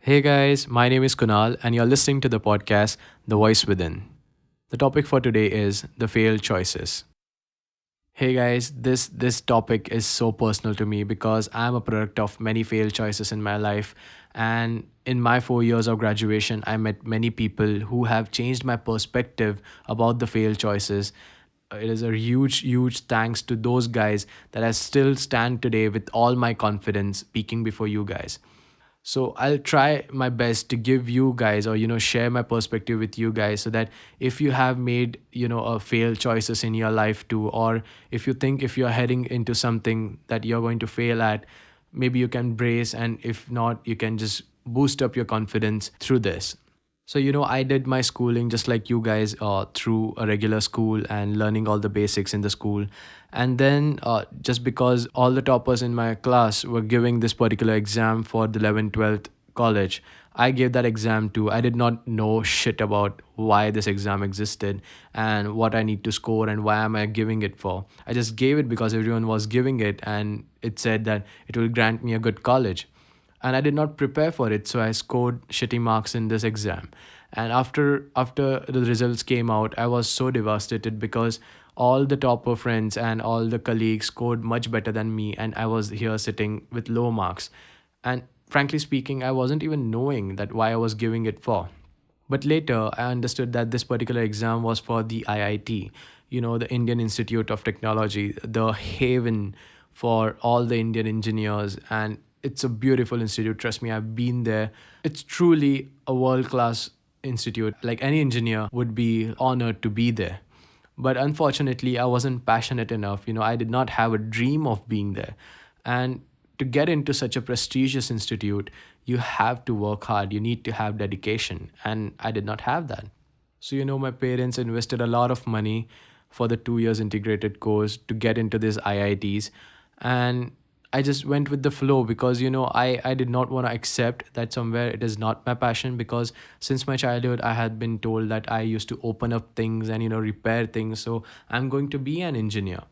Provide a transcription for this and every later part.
Hey guys, my name is Kunal, and you're listening to the podcast The Voice Within. The topic for today is the failed choices. Hey guys, this topic is so personal to me because I'm a product of many failed choices in my life, and in my 4 years of graduation I met many people who have changed my perspective about the failed choices. It is a huge thanks to those guys that I still stand today with all my confidence speaking before you guys. So I'll try my best to give you guys, or share my perspective with you guys, so that if you have made a failed choices in your life too, or if you think if you're heading into something that you're going to fail at, maybe you can brace, and if not, you can just boost up your confidence through this. So, I did my schooling just like you guys, through a regular school and learning all the basics in the school. And then, just because all the toppers in my class were giving this particular exam for the 11th, 12th college, I gave that exam too. I did not know shit about why this exam existed and what I need to score and why am I giving it for. I just gave it because everyone was giving it and it said that it will grant me a good college, and I did not prepare for it, so I scored shitty marks in this exam. And after the results came out, I was so devastated because all the topper friends and all the colleagues scored much better than me, and I was here sitting with low marks. And frankly speaking, I wasn't even knowing that why I was giving it for. But later, I understood that this particular exam was for the IIT, the Indian Institute of Technology, the haven for all the Indian engineers. And it's a beautiful institute. Trust me, I've been there. It's truly a world class institute. Like any engineer would be honored to be there. But unfortunately, I wasn't passionate enough. I did not have a dream of being there. And to get into such a prestigious institute, you have to work hard. You need to have dedication. And I did not have that. So, my parents invested a lot of money for the 2 years integrated course to get into these IITs. And I just went with the flow because, I did not want to accept that somewhere it is not my passion, because since my childhood, I had been told that I used to open up things and, repair things. So I'm going to be an engineer.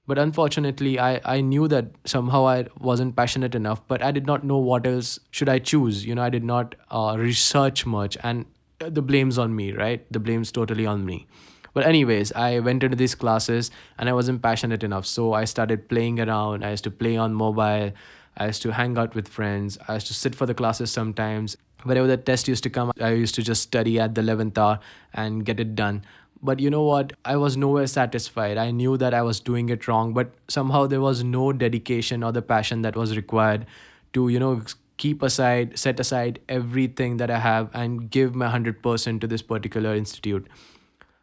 But unfortunately, I knew that somehow I wasn't passionate enough, but I did not know what else should I choose. I did not research much, and the blame's on me, right? The blame's totally on me. But anyways, I went into these classes and I wasn't passionate enough. So I started playing around. I used to play on mobile. I used to hang out with friends. I used to sit for the classes sometimes. Whenever the test used to come, I used to just study at the 11th hour and get it done. But you know what? I was nowhere satisfied. I knew that I was doing it wrong, but somehow there was no dedication or the passion that was required to, keep aside, set aside everything that I have and give my 100% to this particular institute.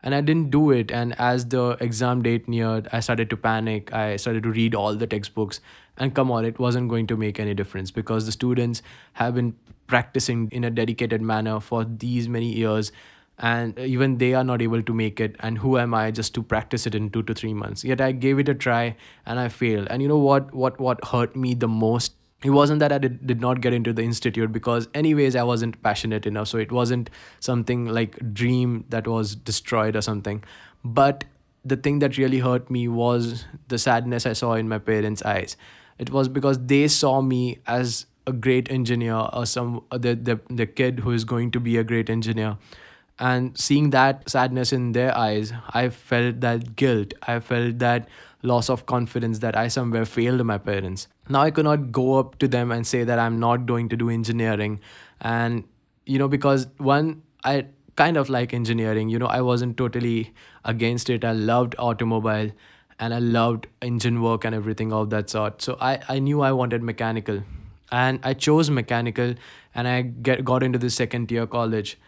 And I didn't do it. And as the exam date neared, I started to panic. I started to read all the textbooks, and come on, it wasn't going to make any difference because the students have been practicing in a dedicated manner for these many years, and even they are not able to make it. And who am I just to practice it in 2 to 3 months? Yet I gave it a try and I failed. And you know what hurt me the most? It wasn't that I did not get into the institute, because anyways I wasn't passionate enough, so it wasn't something like dream that was destroyed or something. But the thing that really hurt me was the sadness I saw in my parents' eyes. It was because they saw me as a great engineer, or the kid who is going to be a great engineer. And seeing that sadness in their eyes, I felt that guilt. I felt that loss of confidence, that I somewhere failed my parents. Now I could not go up to them and say that I'm not going to do engineering. And because one, I kind of like engineering. I wasn't totally against it. I loved automobile and I loved engine work and everything of that sort. So I knew I wanted mechanical, and I chose mechanical, and I got into the second tier college.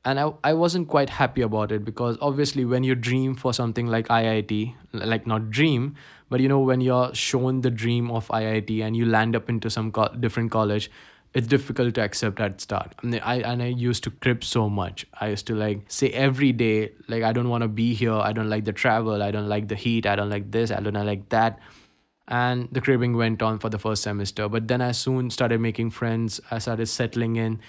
And I wasn't quite happy about it, because obviously when you dream for something like IIT, like not dream, but when you're shown the dream of IIT and you land up into some different college, it's difficult to accept at start. And I used to crib so much. I used to like say every day, like, I don't want to be here. I don't like the travel. I don't like the heat. I don't like this. I don't like that. And the cribbing went on for the first semester, but then I soon started making friends. I started settling in,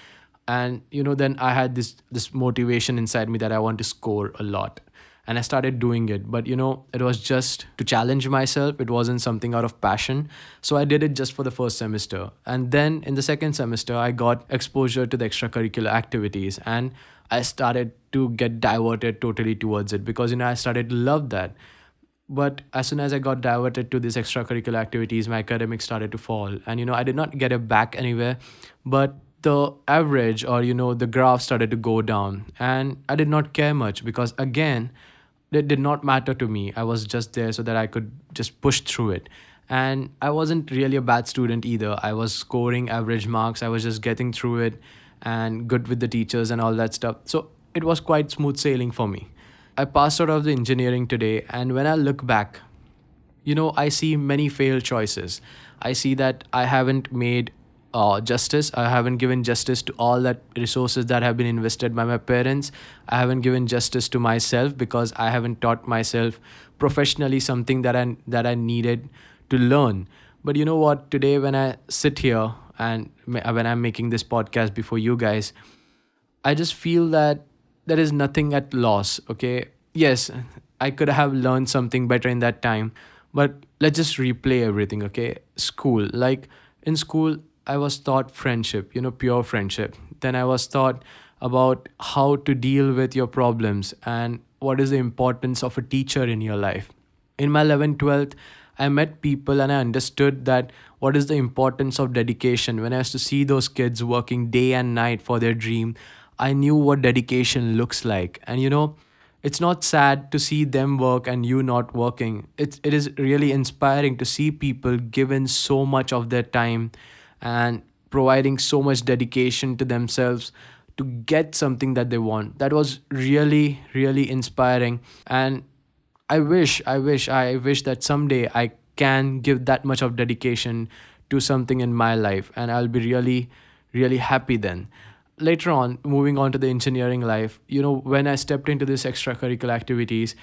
and then I had this motivation inside me that I want to score a lot. and I started doing it. But it was just to challenge myself. It wasn't something out of passion. So I did it just for the first semester. And then in the second semester, I got exposure to the extracurricular activities, and I started to get diverted totally towards it because I started to love that. But as soon as I got diverted to these extracurricular activities, my academics started to fall. And I did not get it back anywhere, but the average, or the graph started to go down. And I did not care much because, again, it did not matter to me. I was just there so that I could just push through it. And I wasn't really a bad student either. I was scoring average marks. I was just getting through it and good with the teachers and all that stuff. So it was quite smooth sailing for me. I passed out of the engineering today, and when I look back, I see many failed choices. I see that I haven't made justice. I haven't given justice to all that resources that have been invested by my parents. I haven't given justice to myself because I haven't taught myself professionally something that I needed to learn. But you know what? Today, when I sit here and when I'm making this podcast before you guys, I just feel that there is nothing at loss. Okay. Yes, I could have learned something better in that time, but let's just replay everything. Okay. School. Like in school, I was taught friendship, pure friendship. Then I was taught about how to deal with your problems and what is the importance of a teacher in your life. In my 11th, 12th, I met people and I understood that what is the importance of dedication. When I used to see those kids working day and night for their dream, I knew what dedication looks like. And it's not sad to see them work and you not working. It is really inspiring to see people given so much of their time and providing so much dedication to themselves to get something that they want. That was really, really inspiring. And I wish that someday I can give that much of dedication to something in my life, and I'll be really, really happy then. Later on, moving on to the engineering life, when I stepped into these extracurricular activities,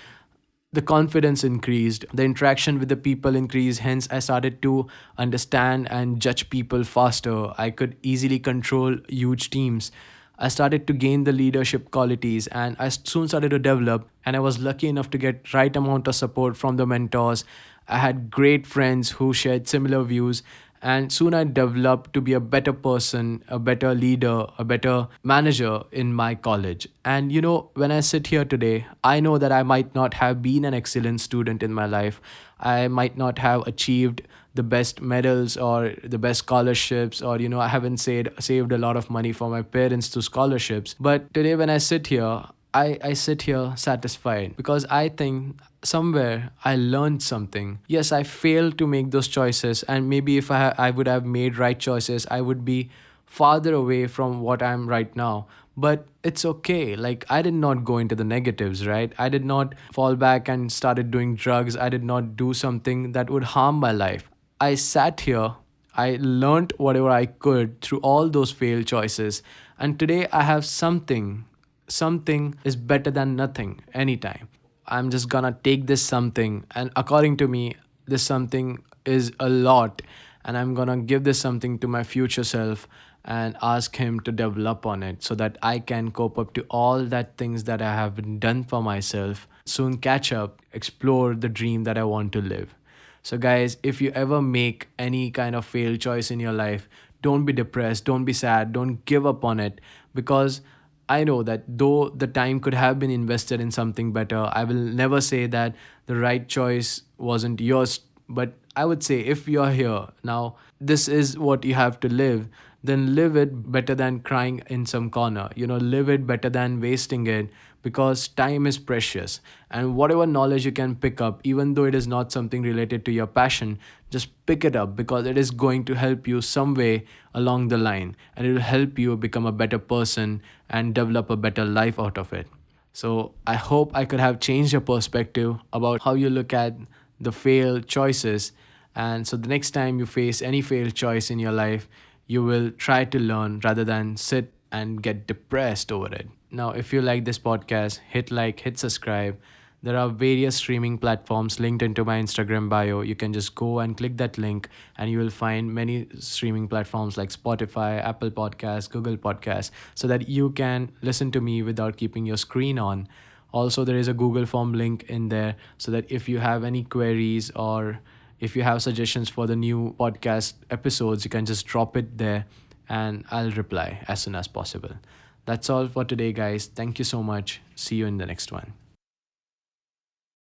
the confidence increased, the interaction with the people increased. Hence, I started to understand and judge people faster. I could easily control huge teams. I started to gain the leadership qualities, and I soon started to develop. And I was lucky enough to get right amount of support from the mentors. I had great friends who shared similar views, and soon I developed to be a better person, a better leader, a better manager in my college. And when I sit here today, I know that I might not have been an excellent student in my life. I might not have achieved the best medals or the best scholarships, or I haven't saved a lot of money for my parents through scholarships. But today when I sit here, I sit here satisfied because I think somewhere I learned something. Yes, I failed to make those choices, and maybe if I would have made right choices, I would be farther away from what I'm right now. But it's okay. Like, I did not go into the negatives, right? I did not fall back and started doing drugs. I did not do something that would harm my life. I sat here, I learned whatever I could through all those failed choices. And today I have something. Something is better than nothing anytime. I'm just gonna take this something, and according to me, this something is a lot. And I'm gonna give this something to my future self and ask him to develop on it so that I can cope up to all that things that I have done for myself. Soon catch up, explore the dream that I want to live. So, guys, if you ever make any kind of failed choice in your life, don't be depressed, don't be sad, don't give up on it, because I know that though the time could have been invested in something better, I will never say that the right choice wasn't yours. But I would say if you're here now, this is what you have to live, then live it better than crying in some corner. Live it better than wasting it, because time is precious. And whatever knowledge you can pick up, even though it is not something related to your passion, just pick it up because it is going to help you some way along the line, and it will help you become a better person and develop a better life out of it. So I hope I could have changed your perspective about how you look at the failed choices. And so the next time you face any failed choice in your life, you will try to learn rather than sit and get depressed over it. Now, if you like this podcast, hit like, hit subscribe. There are various streaming platforms linked into my Instagram bio. You can just go and click that link, and you will find many streaming platforms like Spotify, Apple Podcasts, Google Podcasts, so that you can listen to me without keeping your screen on. Also, there is a Google form link in there, so that if you have any queries or if you have suggestions for the new podcast episodes, you can just drop it there and I'll reply as soon as possible. That's all for today, guys. Thank you so much. See you in the next one.